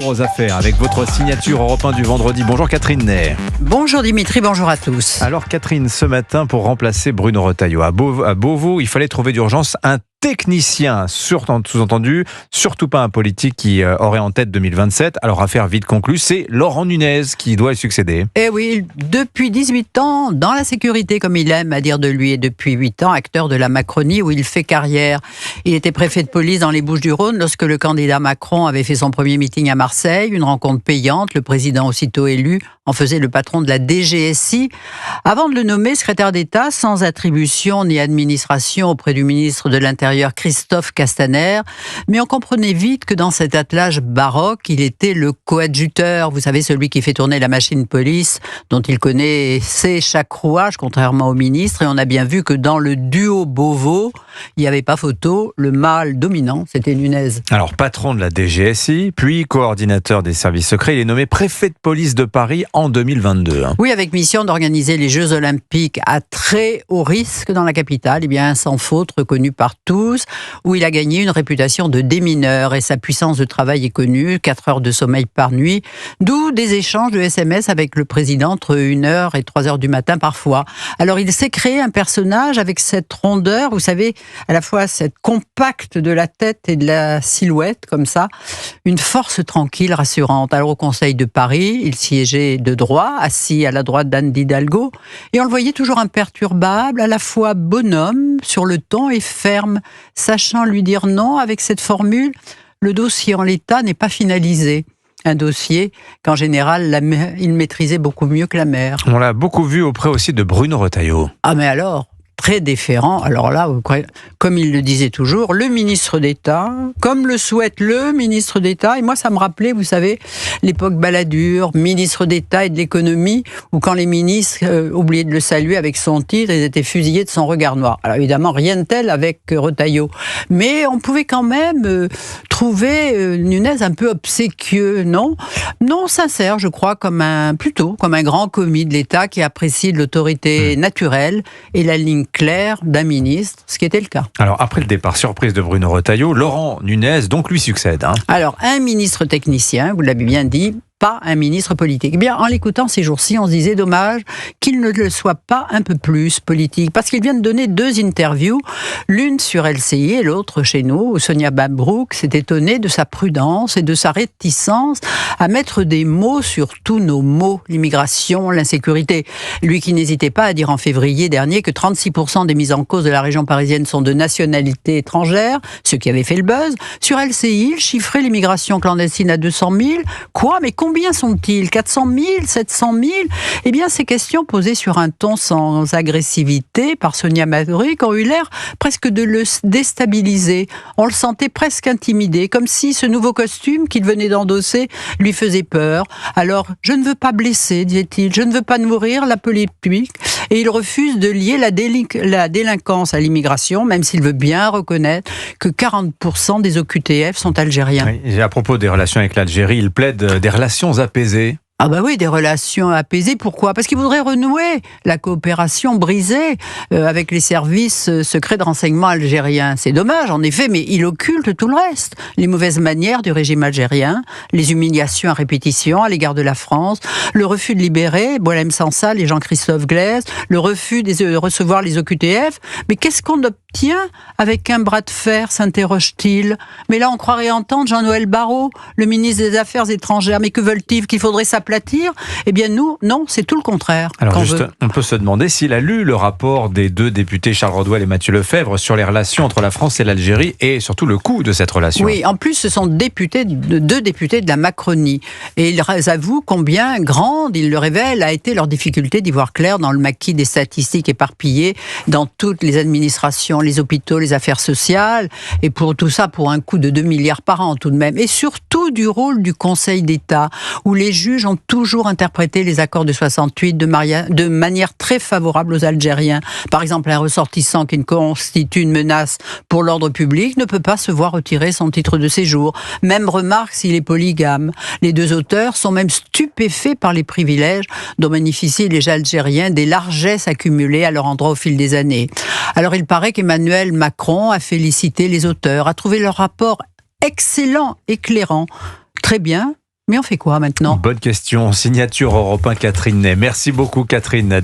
Aux affaires avec votre signature Europe 1 du vendredi. Bonjour Catherine Ney. Bonjour Dimitri, bonjour à tous. Alors Catherine, ce matin pour remplacer Bruno Retailleau à Beauvau, il fallait trouver d'urgence un technicien, sous-entendu, surtout pas un politique qui aurait en tête 2027. Alors affaire vite conclue, c'est Laurent Nunez qui doit y succéder. Eh oui, depuis 18 ans, dans la sécurité comme il aime à dire de lui, et depuis 8 ans, acteur de la Macronie où il fait carrière. Il était préfet de police dans les Bouches-du-Rhône lorsque le candidat Macron avait fait son premier meeting à Marseille, une rencontre payante, le président aussitôt élu en faisait le patron de la DGSI, avant de le nommer secrétaire d'État sans attribution ni administration auprès du ministre de l'Intérieur Christophe Castaner. Mais on comprenait vite que dans cet attelage baroque, il était le coadjuteur, vous savez, celui qui fait tourner la machine police, dont il connaissait chaque rouage, contrairement au ministre. Et on a bien vu que dans le duo Beauvau, il n'y avait pas photo, le mâle dominant, c'était Nunez. Alors patron de la DGSI, puis coordinateur des services secrets, il est nommé préfet de police de Paris en 2022. Oui, avec mission d'organiser les Jeux Olympiques à très haut risque dans la capitale, bien sans faute, reconnu par tous, où il a gagné une réputation de démineur et sa puissance de travail est connue, 4 heures de sommeil par nuit, d'où des échanges de SMS avec le président entre 1h et 3h du matin parfois. Alors il s'est créé un personnage avec cette rondeur, vous savez, à la fois cette compacte de la tête et de la silhouette, comme ça, une force tranquille, rassurante. Alors au Conseil de Paris, il siégeait de droit, assis à la droite d'Anne Hidalgo, et on le voyait toujours imperturbable, à la fois bonhomme sur le ton et ferme, sachant lui dire non avec cette formule, le dossier en l'état n'est pas finalisé. Un dossier qu'en général, il maîtrisait beaucoup mieux que la mère. On l'a beaucoup vu auprès aussi de Bruno Retailleau. Ah mais alors, très déférent. Alors là, comme il le disait toujours, le ministre d'État, comme le souhaite le ministre d'État. Et moi, ça me rappelait, vous savez, l'époque Balladur, ministre d'État et de l'économie, où quand les ministres oubliaient de le saluer avec son titre, ils étaient fusillés de son regard noir. Alors évidemment, rien de tel avec Retailleau. Mais on pouvait quand même trouver Nunez un peu obséquieux, non ? Non, sincère, je crois, plutôt comme un grand commis de l'État qui apprécie l'autorité naturelle et la ligne claire d'un ministre, ce qui était le cas. Alors après le départ surprise de Bruno Retailleau, Laurent Nunez donc lui succède. Alors un ministre technicien, vous l'avez bien dit, pas un ministre politique. Eh bien, en l'écoutant ces jours-ci, on se disait dommage qu'il ne le soit pas un peu plus politique, parce qu'il vient de donner 2 interviews, l'une sur LCI et l'autre chez nous, où Sonia Mabrouk s'est étonnée de sa prudence et de sa réticence à mettre des mots sur tous nos maux, l'immigration, l'insécurité. Lui qui n'hésitait pas à dire en février dernier que 36% des mises en cause de la région parisienne sont de nationalité étrangère, ce qui avait fait le buzz. Sur LCI, il chiffrait l'immigration clandestine à 200 000. Quoi ? Mais combien sont-ils ? 400 000 700 000 Eh bien, ces questions posées sur un ton sans agressivité par Sonia Mabrouk ont eu l'air presque de le déstabiliser. On le sentait presque intimidé, comme si ce nouveau costume qu'il venait d'endosser lui faisait peur. Alors, je ne veux pas blesser, disait-il, je ne veux pas nourrir la polémique. Et il refuse de lier la délinquance à l'immigration, même s'il veut bien reconnaître que 40% des OQTF sont algériens. Oui, et à propos des relations avec l'Algérie, il plaide des relations apaisées. Ah bah oui, des relations apaisées. Pourquoi ? Parce qu'il voudrait renouer la coopération brisée avec les services secrets de renseignement algériens. C'est dommage, en effet, mais il occulte tout le reste. Les mauvaises manières du régime algérien, les humiliations à répétition à l'égard de la France, le refus de libérer Boualem Sansal et Jean-Christophe Glaise, le refus de recevoir les OQTF. Mais qu'est-ce qu'on obtient avec un bras de fer, s'interroge-t-il ? Mais là, on croirait entendre Jean-Noël Barrot, le ministre des Affaires étrangères. Mais que veulent-ils ? Qu'il faudrait s'aplatir ? Eh bien, nous, non, c'est tout le contraire. Alors juste, on peut se demander s'il a lu le rapport des 2 députés Charles Rodwell et Mathieu Lefebvre sur les relations entre la France et l'Algérie et surtout le coût de cette relation. Oui, en plus, ce sont 2 députés de la Macronie. Et ils avouent combien grande, ils le révèlent, a été leur difficulté d'y voir clair dans le maquis des statistiques éparpillées dans toutes les administrations, les hôpitaux, les affaires sociales. Et pour tout ça, pour un coût de 2 milliards par an tout de même. Et surtout du rôle du Conseil d'État, où les juges ont toujours interprété les accords de 68 de manière très favorable aux Algériens. Par exemple, un ressortissant qui constitue une menace pour l'ordre public ne peut pas se voir retirer son titre de séjour. Même remarque s'il est polygame. Les 2 auteurs sont même stupéfaits par les privilèges dont bénéficient les Algériens, des largesses accumulées à leur endroit au fil des années. Alors il paraît qu'Emmanuel Macron a félicité les auteurs, a trouvé leur rapport excellent, éclairant. Très bien. Mais on fait quoi maintenant ? Bonne question. Signature Europe 1, Catherine Ney. Merci beaucoup, Catherine.